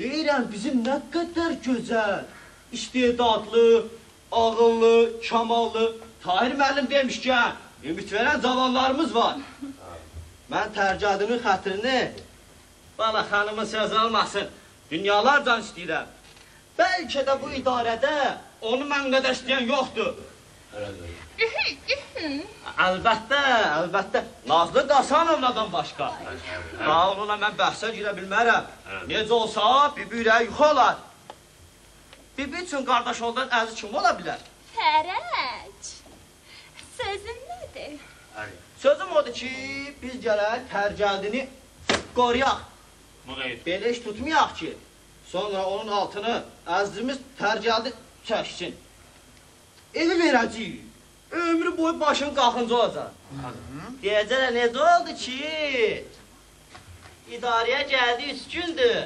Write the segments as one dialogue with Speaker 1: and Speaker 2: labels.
Speaker 1: Deyirəm, bizim nə qədər gözəl, istedadlı, ağıllı, kamallı, Tahir müəllim demişkən, ümid verən zavallarımız var. Mən tərcadının xətrini, bala xanımın söz almasın, dünyalardan istəyirəm. Bəlkə də bu idarədə onu mən qədər istəyən yoxdur. Əlbəttə, əlbəttə, Nazlı Qasanovnadan başqa. Daha onunla mən bəhsə girə bilmərəm. Necə olsa, bibi ürəyi yuxu olar. Bibi üçün qardaş oldan əzi kim ola bilər?
Speaker 2: Fərəc, sözün nədir?
Speaker 1: Sözüm odur ki, biz gələk tərcədini qoruyaq. Belə iş tutmayaq ki, sonra onun altını əzizimiz tərcədi çəksin. Evi verəcəyik. Ömrü boyu başın qalxıncı olacaq. Deyəcəklər, necə oldu ki, idarəyə gəldi 3 gündür.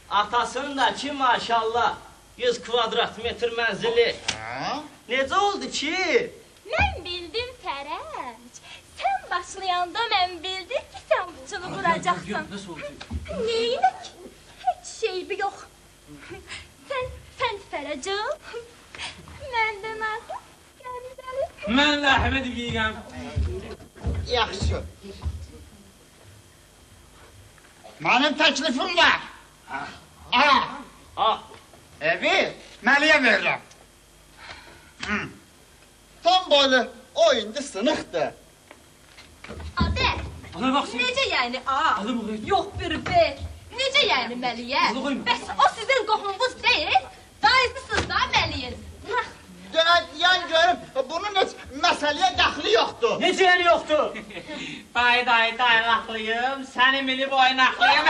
Speaker 1: Atasının da ki, maşallah, 100 kvadrat metr mənzili. Necə oldu ki?
Speaker 2: Mən bildim Fərəc. Sən başlayanda mən bildim ki, sən buçunu quracaqsan.
Speaker 3: Nasıl oldu?
Speaker 2: Neyinək? Heç şey yox. Sən Fərəcəm. Məndən azı.
Speaker 3: Mən də Əhməd ibiyəm.
Speaker 4: Yaxşı. Mənim təklifim var. Evi Məliyə verirəm. Tam boylu o indi sınıqdır.
Speaker 2: Adə,
Speaker 3: Ana bax sən.
Speaker 2: necə yəni A?
Speaker 3: Adı bu.
Speaker 2: Yox bir B. Necə yəni Məliyə? Bəs o sizin qohumunuz deyil? Dayısısınız da Məliyin.
Speaker 4: Yan görüm, bunun heç məsələyə dəxli yoxdur.
Speaker 1: Necə yəni yoxdur?
Speaker 3: Dayı dayılaqlıyım, səni mili boynaqlıyım.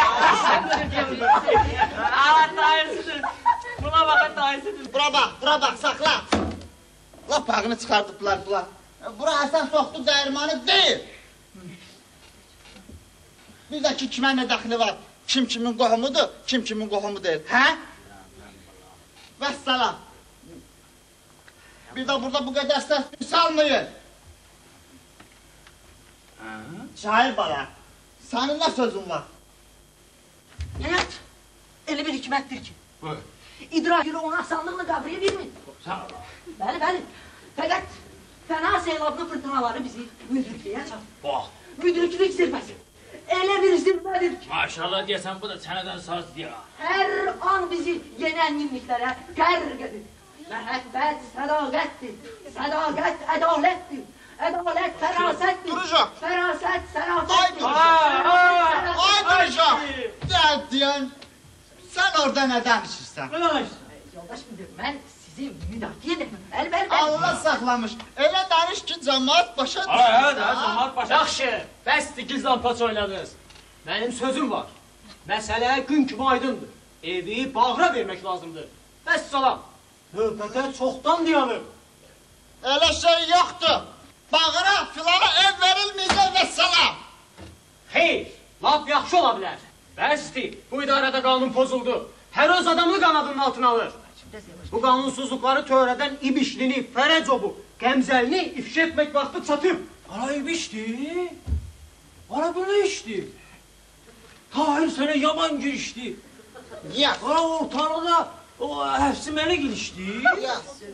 Speaker 3: Dayısıdır. Buna baxın dayısıdır.
Speaker 4: Bura bax, saxla. Lap ağını çıxardıblar bunlar. Bura Həsən soxdu dəyirmanı deyil. Bir də ki, kimə nə dəxli var? Kim kimin qohumudur, kim kimin qohumu deyil. Hə? Vəssalam. Bir də burada bu qədər səs salmayın. Şair bala, sənin nə sözün var?
Speaker 5: Həyat, elə bir hikmətdir ki, idrarı onu asanlıqla qavraya bilmir. Bəli, fəqət fəna seylablı fırtınaları bizi müdrikliyə çatır. Müdriklik zirvəsi, elə bir zirvədir ki,
Speaker 3: Maşallah deyəsən, bu da çənədən saz deyər.
Speaker 5: hər an bizi yenən yeniliklərə qərq edir. Məhəbbət sədaqətdir, sədaqət ədalətdir, ədalət fərasətdir,
Speaker 4: Duracaq.
Speaker 5: fərasət sərafətdir.
Speaker 4: Ay duracaq, deyən, sən orada nə danışırsan?
Speaker 5: Yoldaş müdür, mən sizi müdafiə edəm, əlbəttə.
Speaker 4: Allah saxlamış, elə danış ki, cəmaat başa
Speaker 3: Cəmaat başa.
Speaker 6: Yaxşı, bəsdir ki, zampaç oynadınız. Mənim sözüm var. Məsələ gün kimi aydındır. Evi bağıra vermək lazımdır. Vəssalam. Növbətə çoxdan dayanır.
Speaker 4: Elə şey yoxdur. Bağıra filana ev verilməyəcək vəssalam.
Speaker 6: Xeyr, lap yaxşı ola bilər. Bəsdir, bu idarədə qanun pozuldu. Hər öz adamını qanadının altına alır. Bu qanunsuzluqları törədən İbişlini, Fərəcobu, Qəmzəlini ifşa etmək vaxtı çatıb.
Speaker 3: Ana İbişdi? Ana bu nə işdi? Tahir sənə yaman girişdi. Ana ortalıqda o həfsi mənə girişdi.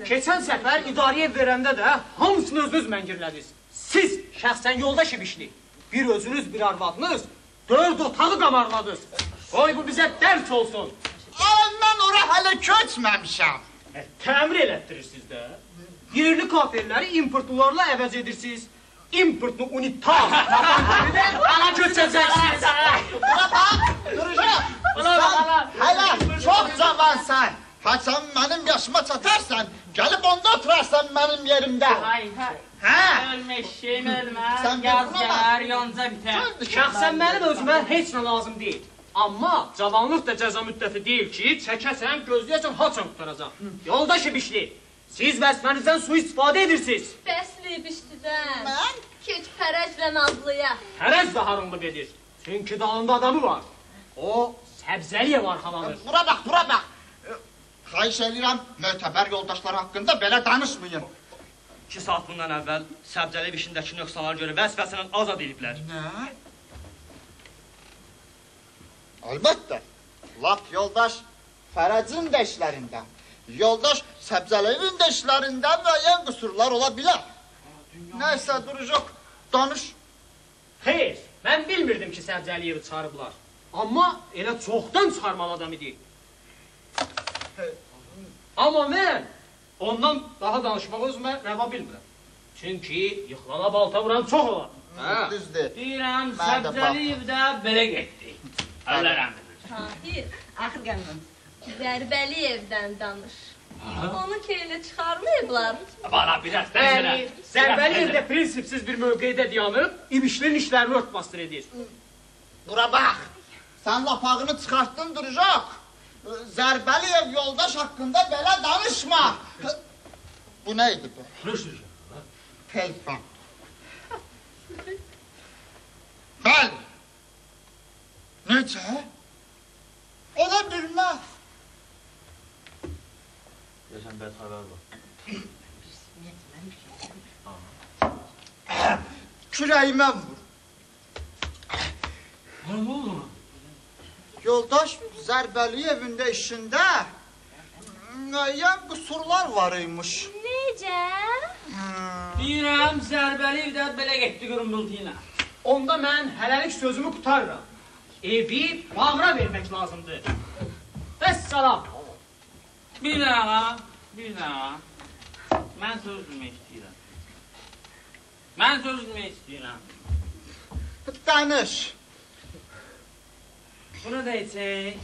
Speaker 6: Keçən səfər idarəyə verəndə də hamısını özünüz məngirlədiniz. Siz şəxsən yoldaş İbişli, bir özünüz, bir arvadınız, 4 otağı qamarladınız. Qoy bu bizə dərs olsun.
Speaker 4: Mən ora hələ köçməmişəm.
Speaker 6: Təmir elətdirirsiniz də. Yerli kafirləri importlularla əvəz edirsiniz. Importlu unitar. Ana köçəcəksiniz.
Speaker 4: Bura bax, duracaq. Sən hələ çox cavansan. Haçan mənim yaşıma çatarsan, gəlib onda oturarsan mənim yerimdə.
Speaker 3: Ölmə eşeğim ölmə, yaz gələr, yonca bitər.
Speaker 6: Şəxsən mənim özümə heç nə lazım deyil. Amma cavanlıq da cəza müddəti deyil ki, çəkəsən, gözləyəsən, haçan qutaracaq. Yoldaş İbişli, siz vəzifənizdən sui-istifadə edirsiniz.
Speaker 2: Bəsli İbişlidən.
Speaker 4: Mən?
Speaker 2: Keç Fərəclə Nazlıya.
Speaker 6: Fərəc də harınlıq edir. Çünki dalında adamı var. O, Səbzəliyə arxalanır.
Speaker 4: Bura bax. Xahiş edirəm, mötəbər yoldaşlar haqqında belə danışmayın.
Speaker 1: 2 saat bundan əvvəl Səbzəli işindəki nöqsanlara görə vəzifəsindən azad ediblər.
Speaker 4: Nə? Əlbəttə, lap yoldaş Fərəcin də işlərindən, yoldaş Səbzəliyevin də işlərindən müəyyən qüsurlar ola bilər. Nəysə, Duracaq, danış.
Speaker 6: Xeyr, mən bilmirdim ki, Səbzəliyevi çıxarıblar. Amma elə çoxdan çıxarmalı adam idi. Amma mən ondan daha danışmaq özümə rəva bilmirəm. Çünki yıxılana balta vuran çox olar.
Speaker 4: Düzdür.
Speaker 3: Deyirəm,
Speaker 4: Mən də
Speaker 3: Səbzəliyev də belə getdi. Allah rəhmət eylesin.
Speaker 2: Tahir,
Speaker 5: Axır gəlməm.
Speaker 2: Zərbəliyevdən danış. Onu keylə çıxarmayıblar.
Speaker 3: Bana biraz
Speaker 6: Bəli,
Speaker 3: tezələ.
Speaker 6: Zərbəliyev də prinsipsiz bir mövqedə dayanıb, İbişlinin işlərini örtbastır edir.
Speaker 4: Dura bax, sən lapağını çıxartdın Duracaq. Zərbəliyev yoldaş haqqında belə danışma. Bu nə idi bu? Telefon. Bəli. Necə? O da bilməz.
Speaker 3: Yaşam bəd xəbər var.
Speaker 4: Kürəyimə vur.
Speaker 3: Ne oldu?
Speaker 4: Yoldaş Zərbəliyevin də işində müəyyən qüsurlar var imiş.
Speaker 2: Necə?
Speaker 3: Deyirəm, Zərbəliyev də belə getdi qırımbıltıyla.
Speaker 6: Onda mən hələlik sözümü qutarıram. Evi bağıra vermək lazımdır. Vəssalam.
Speaker 3: Bir dəqiqə, bir dəqiqə. Mən söz bilmək istəyirəm. Mən söz bilmək istəyirəm.
Speaker 4: Danış.
Speaker 3: Bunu da içək.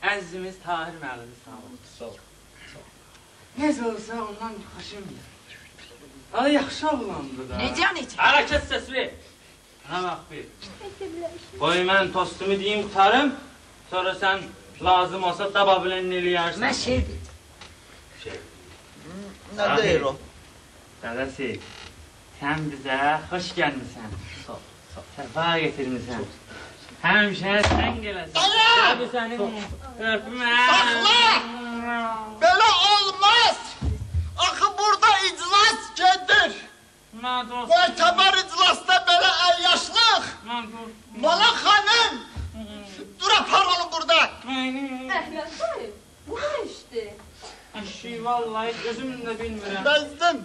Speaker 3: Əzizimiz Tahir müəllimi sağ olun.
Speaker 6: Sağ ol.
Speaker 3: Necə olsa ondan xoşum gəlir. Hadi yaxşı oğlandı da.
Speaker 5: Necə?
Speaker 3: Hərəkət səsli. Bana bax bir. Qoy mən tostumu deyim qutarım. Sonra sən lazım olsa daba bilən eləyərsən.
Speaker 5: Mən şey deyim.
Speaker 4: Nə deyir o?
Speaker 3: Dədəsi, sən bizə xoş gəlmisən. Səfa getirmisən. Həmişə sən gələsən.
Speaker 4: Daya!
Speaker 3: Tabi sənin öpmə.
Speaker 4: Saxla! Belə olmaz! Axı burada iclas gedir. Möhtəbər iclasda belə əyyaşlıq. Bala xanım! Dur apar onu burada.
Speaker 2: Əhməd dayı, bu nə işdir?
Speaker 3: Şey, vallahi gözüm də bilmirəm.
Speaker 4: Bezdim.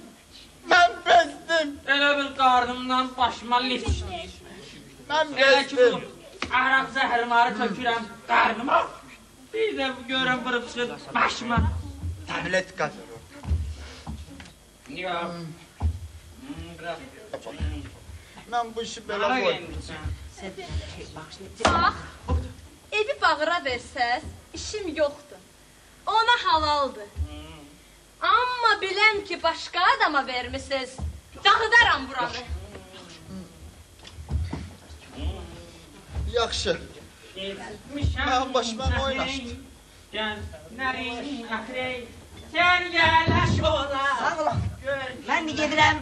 Speaker 4: Mən bezdim.
Speaker 3: Elə bir qarnımdan başıma lif işləyir.
Speaker 4: Mən
Speaker 3: Elə ki bu
Speaker 4: bezdim.
Speaker 3: Ərəb zəhərləri tökürəm qarnıma. Bir də görəm vırıb çıxır başıma.
Speaker 4: Tablet qadır o.
Speaker 3: Yox.
Speaker 4: Mən bu işi belə
Speaker 3: Hara
Speaker 4: qoydum.
Speaker 3: gəlmişsən?
Speaker 2: Bax, evi bağıra versəz, işim yoxdur. Ona halaldır. Amma biləm ki, başqa adama vermisiniz, dağıdaram buranı.
Speaker 4: Yaxşı. Mən başıma oynaşdı.
Speaker 3: Gəl, nərin, əxrey, sən gəl, əşola.
Speaker 5: Sağ olun. Mən mi gedirəm?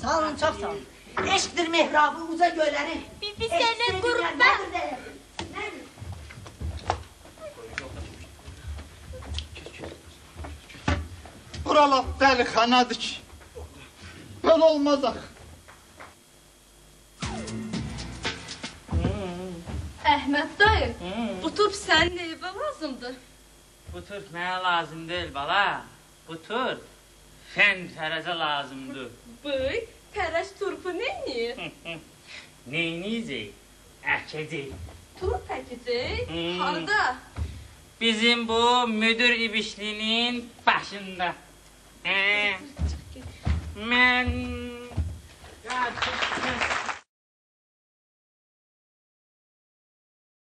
Speaker 5: Sağ olun, çox sağ olun. Eşqdir mehrabı, uca göyləri.
Speaker 2: Bibi sənə qurban.
Speaker 5: Nədir?
Speaker 4: Bura laf dəlixanadır ki. Belə olmaz axı.
Speaker 2: Əhməd dayı, bu turp sənin evə lazımdır.
Speaker 3: Bu turp mənə lazım deyil, bala. Bu turp sən tərəzə lazımdır.
Speaker 2: Bıy, tərəş turpu neynir?
Speaker 3: Neyniyəcək? Əkəcək.
Speaker 2: Turp əkəcək?
Speaker 3: Hmm.
Speaker 2: Harada?
Speaker 3: Bizim bu müdür ibişlinin başında.